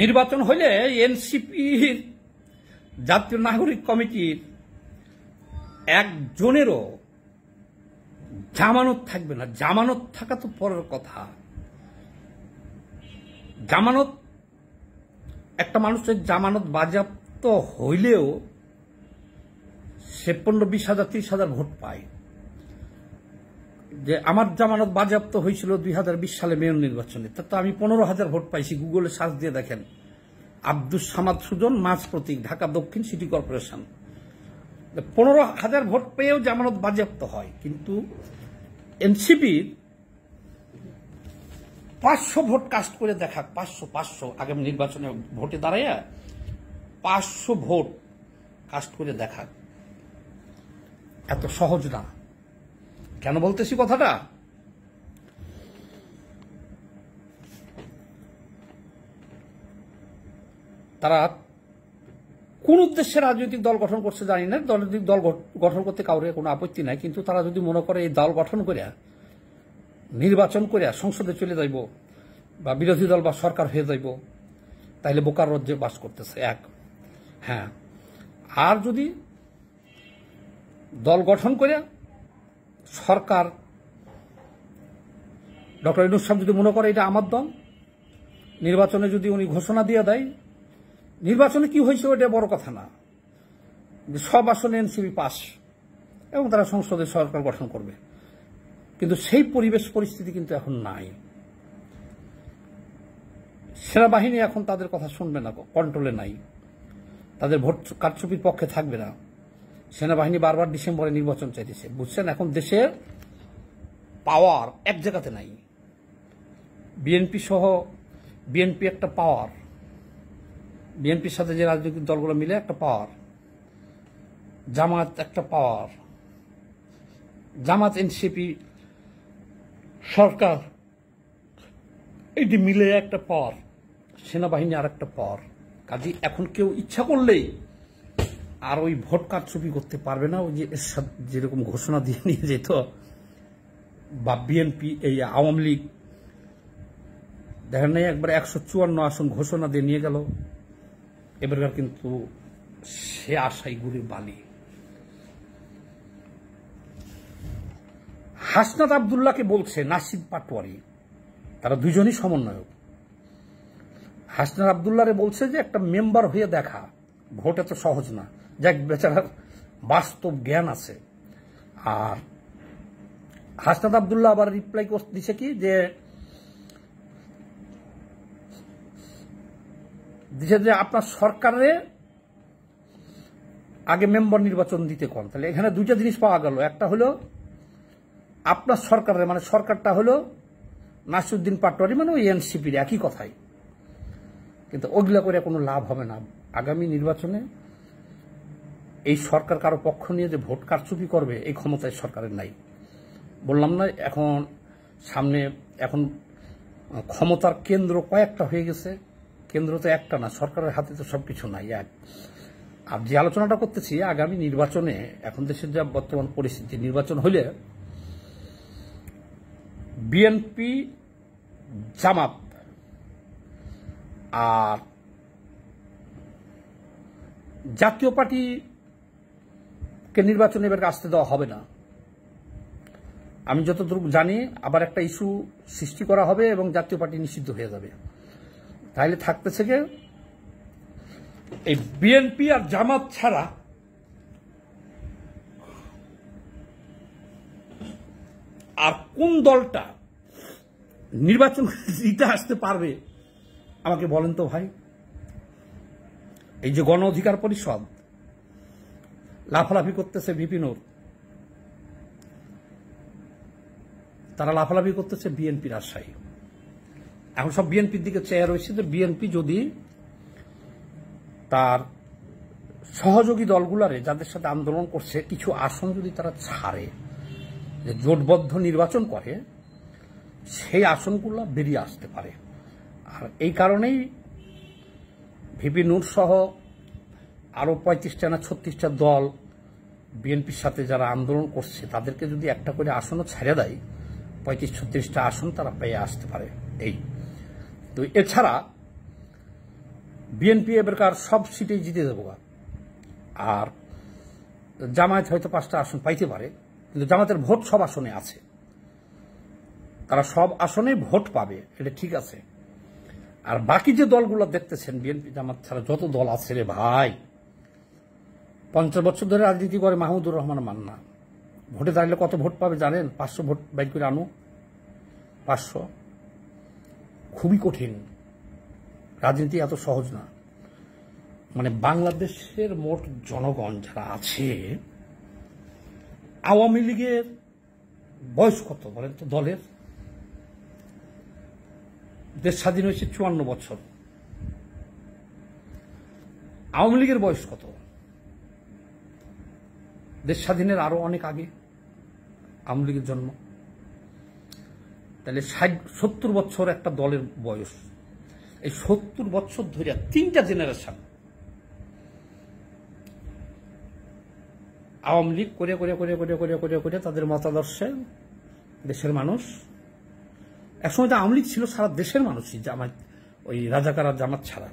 নির্বাচন হলে এনসিপির জাতীয় নাগরিক কমিটির একজনেরও জামানত থাকবে না। জামানত থাকা তো পরের কথা। জামানত, একটা মানুষের জামানত বাজেয়াপ্ত হইলেও সে 15-20,000 30,000 ভোট পায়। যে আমার জামানত বাজেয়াপ্ত হয়েছিল 2020 সালে মেয়র নির্বাচনে, তা তো আমি 15,000 ভোট পাইছি। গুগলে সার্চ দিয়ে দেখেন, আব্দুস সামাদ সুজন, মাঝ প্রতীক, ঢাকা দক্ষিণ সিটি কর্পোরেশন। 15,000 ভোট পেয়েও জামানত বাজেয়াপ্ত হয়। কিন্তু এনসিপির 500 ভোট কাস্ট করে দেখা, 500 আগামী নির্বাচনে ভোটে দাঁড়াইয়া 500 ভোট কাস্ট করে দেখা এত সহজ না। কেন বলতেছি কথাটা? তারা কোন উদ্দেশ্যে রাজনৈতিক দল গঠন করছে জানি না। রাজনৈতিক দল গঠন করতে কাউরে কোনো আপত্তি নাই, কিন্তু তারা যদি মনে করে এই দল গঠন করিয়া নির্বাচন করিয়া সংসদে চলে যাইব বা বিরোধী দল বা সরকার হয়ে যাইব, তাইলে বোকার রাজ্যে বাস করতেছে। এক, হ্যাঁ, আর যদি দল গঠন করিয়া সরকার, ডক্টর ইউনূস সাহেব যদি মনে করে এটা আমার দল, নির্বাচনে যদি উনি ঘোষণা দিয়ে দেয়, নির্বাচনে কি হয়েছে ওটা বড় কথা না, সব আসনে এনসিপি পাস এবং তারা সংসদে সরকার গঠন করবে। কিন্তু সেই পরিবেশ পরিস্থিতি কিন্তু এখন নাই। সেনাবাহিনী এখন তাদের কথা শুনবে না, কন্ট্রোলে নাই, তাদের ভোট কারচুপির পক্ষে থাকবে না। সেনাবাহিনী বারবার ডিসেম্বরে নির্বাচন চাইতেছে, বুঝছেন? এখন দেশের পাওয়ার এক জায়গাতে নাই। বিএনপি সহ, বিএনপি একটা পাওয়ার, বিএনপির সাথে যে রাজনৈতিক দলগুলো মিলে একটা পাওয়ার, জামাত একটা পাওয়ার, জামাত এনসিপি সরকার এটি মিলে একটা পাওয়ার, সেনাবাহিনী আর একটা পাওয়ার। কাজে এখন কেউ ইচ্ছা করলেই আর ওই ভোট কারচুপি করতে পারবে না। ওই যে যেরকম ঘোষণা দিয়ে নিয়ে যেত বা বিএনপি, এই আওয়ামী লীগ দেখেন নাই, একবার 154 আসন ঘোষণা দিয়ে নিয়ে গেল। এবারকার কিন্তু সে আশাই গুড়ি বালি। হাসনাত আব্দুল্লাহকে বলছে নাসিব পাটোয়ারি, তারা দুজনই সমন্বয়ক। হাসনাত আব্দুল্লাহরে বলছে যে একটা মেম্বার হয়ে দেখা, ভোট এত সহজ না। যাক, বেচারার বাস্তব জ্ঞান আছে। আর হাসনাত আব্দুল্লাহ আবার রিপ্লাই দিছে কি, যে আপনার সরকারে আগে মেম্বার নির্বাচন দিতে কন। তাহলে এখানে দুইটা জিনিস পাওয়া গেল। একটা হলো আপনার সরকারের, মানে সরকারটা হলো নাসিরউদ্দিন পাটোয়ারি, মানে ওই এনসিপির একই কথাই। কিন্তু ওগুলা করে কোনো লাভ হবে না। আগামী নির্বাচনে এই সরকার কারো পক্ষ নিয়ে যে ভোট কারচুপি করবে, এই ক্ষমতায় সরকারের নাই। বললাম না, এখন সামনে এখন ক্ষমতার কেন্দ্র কয়েকটা হয়ে গেছে। কেন্দ্র তো একটা না, সরকারের হাতে তো সবকিছু নাই। এক, আর যে আলোচনাটা করতেছি আগামী নির্বাচনে, এখন দেশের যা বর্তমান পরিস্থিতি, নির্বাচন হইলে বিএনপি, জামাত আর জাতীয় পার্টিকে নির্বাচনে এবার আসতে দেওয়া হবে না। আমি যতটুকু জানি আবার একটা ইস্যু সৃষ্টি করা হবে এবং জাতীয় পার্টি নিষিদ্ধ হয়ে যাবে। তাইলে থাকতেছে যে এই বিএনপি আর জামাত ছাড়া আর কোন দলটা নির্বাচন জিতে আসতে পারবে আমাকে বলেন তো ভাই। এই যে গণ অধিকার পরিষদ লাফালাফি করতেছে, ভিপি নূর, তারা লাফালাফি করতেছে বিএনপির আশায়। এখন সব বিএনপির দিকে চেয়ে রয়েছে যে বিএনপি যদি তার সহযোগী দলগুলারে, যাদের সাথে আন্দোলন করছে, কিছু আসন যদি তারা ছাড়ে, যে জোটবদ্ধ নির্বাচন করে, সেই আসনগুলো বেরিয়ে আসতে পারে। আর এই কারণেই ভিপি নূর সহ আরো 35টা না 36টা দল বিএনপির সাথে যারা আন্দোলন করছে, তাদেরকে যদি একটা করে আসনও ছেড়ে দেয়, 35 – 36টা আসন তারা পেয়ে আসতে পারে। এই তো এছাড়া 35 – 36টা আসন ছাড়া 35 – 36টা আসন তারা পেয়ে আসতে পারে। এই তো এছাড়া 35 – 36টা আসন তারা পেয়ে আসতে পারে। এই তো এছাড়া 35 – 36টা আসন তারা পেয়ে আসতে পারে। এই তো এছাড়া 35 – 36টা আসন তারা পেয়ে আসতে পারে। এই তো এছাড়া 35 – 36টা আসন তারা পেয়ে আসতে পারে। বিএনপি এবারকার সব সিটেই জিতে দেবো, আর জামায়াত হয়তো 5টা আসন পাইতে পারে, কিন্তু জামায়াতের ভোট সব আসনে আছে, তারা সব আসনে ভোট পাবে, এটা ঠিক আছে। আর বাকি যে দলগুলো দেখতেছেন, বিএনপি জামাত ছাড়া যত দল আছে রে ভাই, 50 বছর ধরে রাজনীতি করে মাহমুদুর রহমান মান্না, ভোটে দাঁড়ালে কত ভোট পাবে জানেন? 500 ভোট বাইর করে আনো, 500। খুবই কঠিন, রাজনীতি এত সহজ না। মানে বাংলাদেশের মোট জনগণ যারা আছে, আওয়ামী লীগের বয়স কত বলেন তো? দলের দেশ স্বাধীন হয়েছে 54 বছর, আওয়ামী লীগের বয়স কত? দেশ স্বাধীনের আরো অনেক আগে আওয়ামী লীগের জন্ম। তাহলে 70 বছর একটা দলের বয়স। এই 70 বছর ধরে 3টা জেনারেশন আওয়ামী লীগ করে করে করে করে করে করে করে তাদের মতাদর্শে দেশের মানুষ, একসময় তো আওয়ামী লীগ ছিল সারা দেশের মানুষই, জামাত ওই রাজাকার আর জামাত ছাড়া,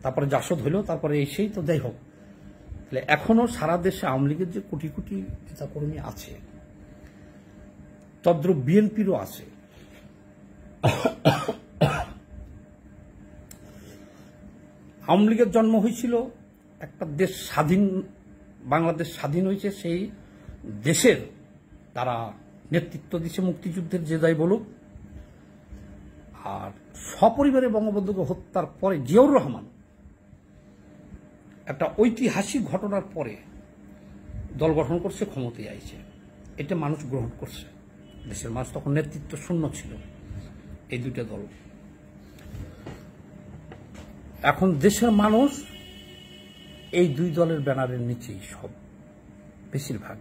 তারপরে জাসদ হইল, তারপরে এসেই তো যাই হোক। তাহলে এখনো সারা দেশে আওয়ামী লীগের যে কোটি কোটি নেতাকর্মী আছে, তদ্রুপ বিএনপিরও আছে। আওয়ামী লীগের জন্ম হয়েছিল একটা দেশ স্বাধীন, বাংলাদেশ স্বাধীন হয়েছে, সেই দেশের তারা নেতৃত্ব দিচ্ছে মুক্তিযুদ্ধের, যে যাই বলুক। আর সপরিবারে বঙ্গবন্ধুকে হত্যার পরে জিয়াউর রহমান একটা ঐতিহাসিক ঘটনার পরে দল গঠন করছে, ক্ষমতায় আইছে, এটা মানুষ গ্রহণ করছে। দেশের মানুষ তখন নেতৃত্ব শূন্য ছিল, এই দুইটা দল। এখন দেশের মানুষ এই দুই দলের ব্যানারের নিচেই সব, বেশিরভাগ।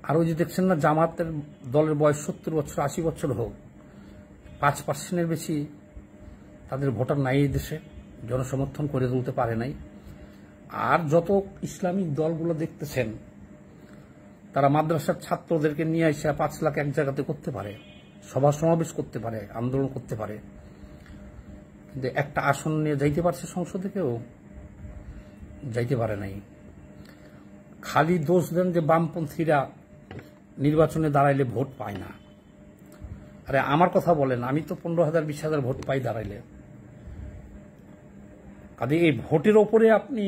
আর ওই যে দেখছেন না, জামাতের দলের বয়স 70 বছর 80 বছর হোক, 5% বেশি তাদের ভোটার নাই এই দেশে, জনসমর্থন করে তুলতে পারে নাই। আর যত ইসলামিক দলগুলো দেখতেছেন, তারা মাদ্রাসার ছাত্রদেরকে নিয়ে এসে 5 লাখ এক জায়গাতে করতে পারে, সভা সমাবেশ করতে পারে, আন্দোলন করতে পারে, কিন্তু একটা আসন নিয়ে যাইতে পারছে সংসদে? কেউ যাইতে পারে নাই। খালি দোষ দেন যে বামপন্থীরা নির্বাচনে দাঁড়াইলে ভোট পায় না। আরে আমার কথা বলেন, আমি তো 15,000 20,000 ভোট পাই দাঁড়াইলে। কাজে এই ভোটের ওপরে আপনি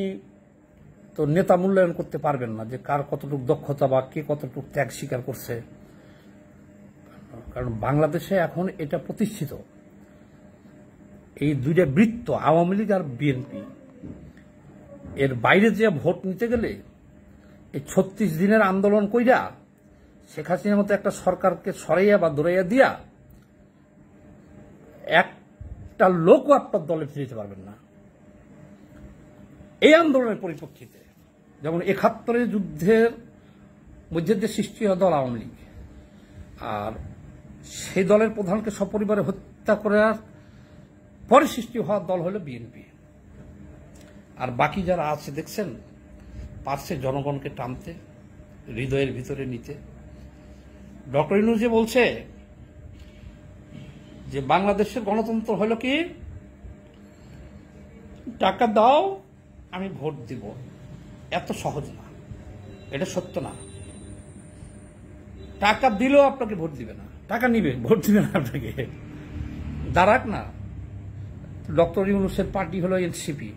তো নেতা মূল্যায়ন করতে পারবেন না, যে কার কতটুকু দক্ষতা বা কে কতটুকু ত্যাগ স্বীকার করছে। কারণ বাংলাদেশে এখন এটা প্রতিষ্ঠিত, এই দুইটা বৃত্ত, আওয়ামী লীগ আর বিএনপি, এর বাইরে যে ভোট নিতে গেলে এই 36 দিনের আন্দোলন কইরা শেখ হাসিনার মতো একটা সরকারকে সরাইয়া বা দৌড়াইয়া দিয়া একটা লোকও আপনার দলে ফিরে যেতে পারবেন না। এই আন্দোলনের পরিপ্রেক্ষিতে যেমন 71 যুদ্ধের মধ্যে যে সৃষ্টি হয় দল আওয়ামী লীগ, আর সেই দলের প্রধানকে সপরিবারে হত্যা করার পরে সৃষ্টি হওয়ার দল হলো বিএনপি। আর বাকি যারা আছে দেখছেন, পারছে জনগণকে টানতে, হৃদয়ের ভিতরে নিতে। ডক্টর ইউনূস যে বলছে যে বাংলাদেশের গণতন্ত্র হলো কি, টাকা দাও আমি ভোট দিব, এত সহজ না, এটা সত্য না। টাকা দিলেও আপনাকে ভোট দিবে না, টাকা নিবে, ভোট দিবে না আপনাকে। দাঁড়াক না, ডক্টর ইউনূসের পার্টি হলো এনসিপি,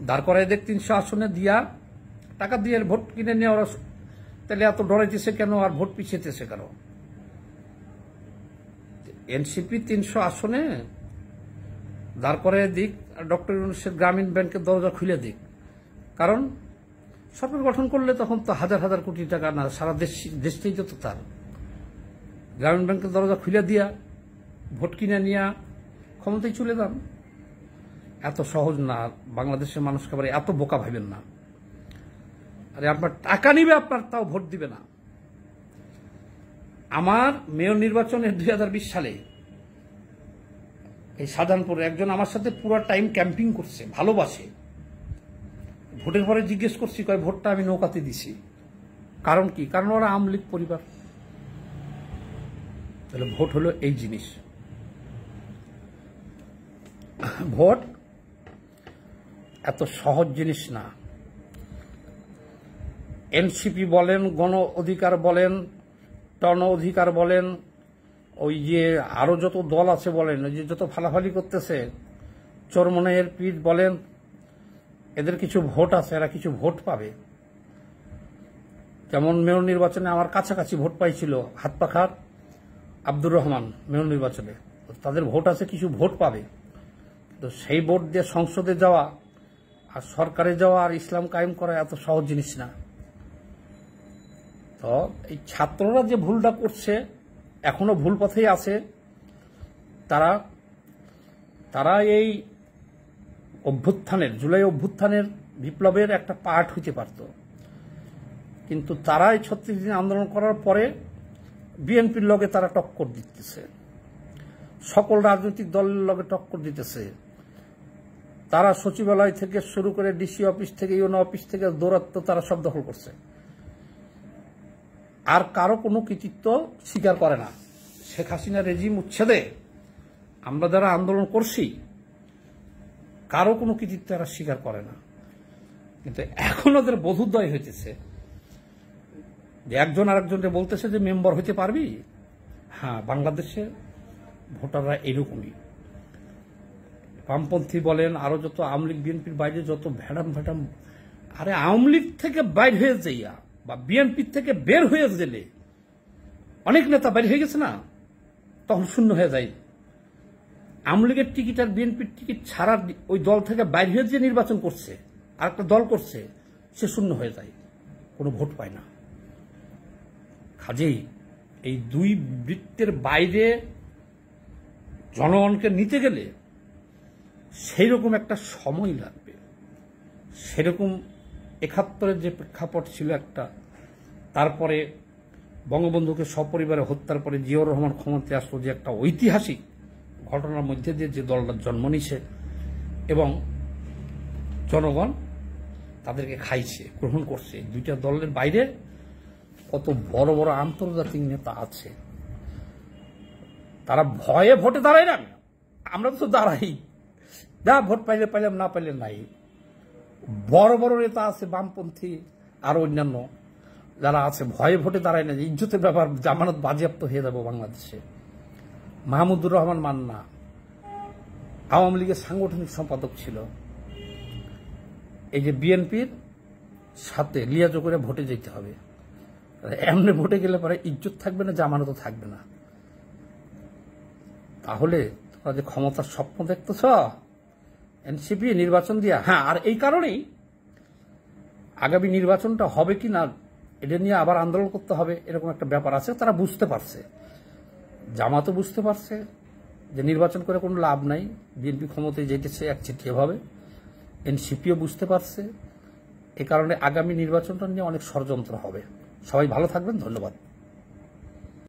দাঁড় করাই দেখ 300 আসনে দিয়া, টাকা দিয়ে ভোট কিনে নেওয়া। তাহলে এত ডরাইতেছে কেন আর ভোট পিছিয়েছে কেন? এনসিপি 300 আসনে দাঁড় করাই দিক, আর ডক্টর ইউনূসের গ্রামীণ ব্যাংকের দরজা খুলে দিক। কারণ সরকার গঠন করলে তখন তো হাজার হাজার কোটি টাকা না, সারা দেশটাই তো তার। গ্রামীণ ব্যাংকের দরজা খুলে দিয়া ভোট কিনে নিয়ে ক্ষমতায় চলে যান। এত সহজ না, বাংলাদেশের মানুষকে আবার এত বোকা ভাবেন না। আরে আপনার টাকা নিবে, আপনার তাও ভোট দিবে না। আমার মেয়র নির্বাচনের 2020 সালে এই শাহজাহানপুরে একজন আমার সাথে পুরো টাইম ক্যাম্পিং করছে, ভালোবাসে। ভোটের পরে জিজ্ঞেস করছি, কয় ভোটটা আমি নৌকাতে দিছি। কারণ কি? কারণ ওরা আওয়ামী লীগ পরিবার। তাহলে ভোট হলো এই জিনিস। ভোট এত সহজ জিনিস না। এনসিপি বলেন, গণ অধিকার বলেন, টন অধিকার বলেন, ওই যে আরো যত দল আছে বলেন, ওই যে যত ফালাফালি করতেছে, চরমনের পীর বলেন, এদের কিছু ভোট আছে, এরা কিছু ভোট পাবে। যেমন মেয়র নির্বাচনে আমার কাছাকাছি ভোট পাইছিল হাতপাখার আব্দুর রহমান মেয়র নির্বাচনে, তাদের ভোট আছে, কিছু ভোট পাবে। তো সেই ভোট দিয়ে সংসদে যাওয়া আর সরকারে যাওয়া আর ইসলাম কায়েম করা এত সহজ জিনিস না। তো এই ছাত্ররা যে ভুলটা করছে, এখনো ভুল পথেই আছে। তারা এই অভ্যুত্থানের, জুলাই অভ্যুত্থানের বিপ্লবের একটা পার্ট হইতে পারত, কিন্তু তারা এই 36 দিন আন্দোলন করার পরে বিএনপির লগে তারা টক্কর দিতেছে, সকল রাজনৈতিক দলের লগে টক্কর দিতেছে। তারা সচিবালয় থেকে শুরু করে ডিসি অফিস থেকে ইউনো অফিস থেকে দৌরাত্ম্য তারা সব দখল করছে, আর কারো কোনো কৃতিত্ব স্বীকার করে না। শেখ হাসিনা রেজিম উচ্ছেদে আমরা যারা আন্দোলন করছি, কারো কোনো কৃতিত্ব এরা স্বীকার করে না। কিন্তু এখন ওদের বোধোদয় হইতেছে যে একজন আরেকজনকে বলতেছে যে মেম্বার হইতে পারবি। হ্যাঁ, বাংলাদেশে ভোটাররা এরকমই। বামপন্থী বলেন, আরো যত আওয়ামী লীগ বিএনপির বাইরে যত ভ্যাডাম, আরে আওয়ামী লীগ থেকে বাইর হয়ে যাইয়া বা বিএনপির থেকে বের হয়ে গেলে অনেক নেতা বাইর হয়ে গেছে না, তখন শূন্য হয়ে যায়। আওয়ামী লীগের টিকিট আর বিএনপির টিকিট ছাড়া ওই দল থেকে বাইর হয়ে যে নির্বাচন করছে আর একটা দল করছে, সে শূন্য হয়ে যায়, কোনো ভোট পায় না। কাজেই এই দুই বৃত্তের বাইরে জনগণকে নিতে গেলে সেই রকম একটা সময় লাগবে। সেরকম 71-এর যে প্রেক্ষাপট ছিল একটা, তারপরে বঙ্গবন্ধুকে সপরিবারে হত্যার পরে জিয়াউর রহমান ক্ষমতায় আসলো, যে একটা ঐতিহাসিক ঘটনার মধ্যে দিয়ে যে দলটা জন্ম নিছে এবং জনগণ তাদেরকে খাইছে, গ্রহণ করছে। দুইটা দলের বাইরে কত বড় বড় আন্তর্জাতিক নেতা আছে, তারা ভয়ে ভোটে দাঁড়ায় না। আমরা তো দাঁড়াই, যা ভোট পাইলে পাইলাম, না পাইলে নাই। বড় বড় নেতা আছে বামপন্থী আর অন্যান্য যারা আছে, ভয়ে ভোটে দাঁড়ায় না, যে ইজ্জতের ব্যাপার, জামানত বাজেয়াপ্ত হয়ে যাবো বাংলাদেশে। মাহমুদুর রহমান মান্না আওয়ামী লীগের সাংগঠনিক সম্পাদক ছিল, এই যে বিএনপির সাথে লিয়াজো করে ভোটে যেতে হবে। এমনি ভোটে গেলে পরে ইজ্জত থাকবে না, জামানতও থাকবে না। তাহলে তোমরা যে ক্ষমতার স্বপ্ন দেখতেছ এনসিপি নির্বাচন দিয়া, হ্যাঁ, আর এই কারণেই আগামী নির্বাচনটা হবে কি না এটা নিয়ে আবার আন্দোলন করতে হবে, এরকম একটা ব্যাপার আছে। তারা বুঝতে পারছে, জামাতও বুঝতে পারছে যে নির্বাচন করে কোনো লাভ নাই, বিএনপি ক্ষমতায় যেতেছে একচেটিয়াভাবে। এনসিপিও বুঝতে পারছে, এ কারণে আগামী নির্বাচনটা নিয়ে অনেক ষড়যন্ত্র হবে। সবাই ভালো থাকবেন, ধন্যবাদ।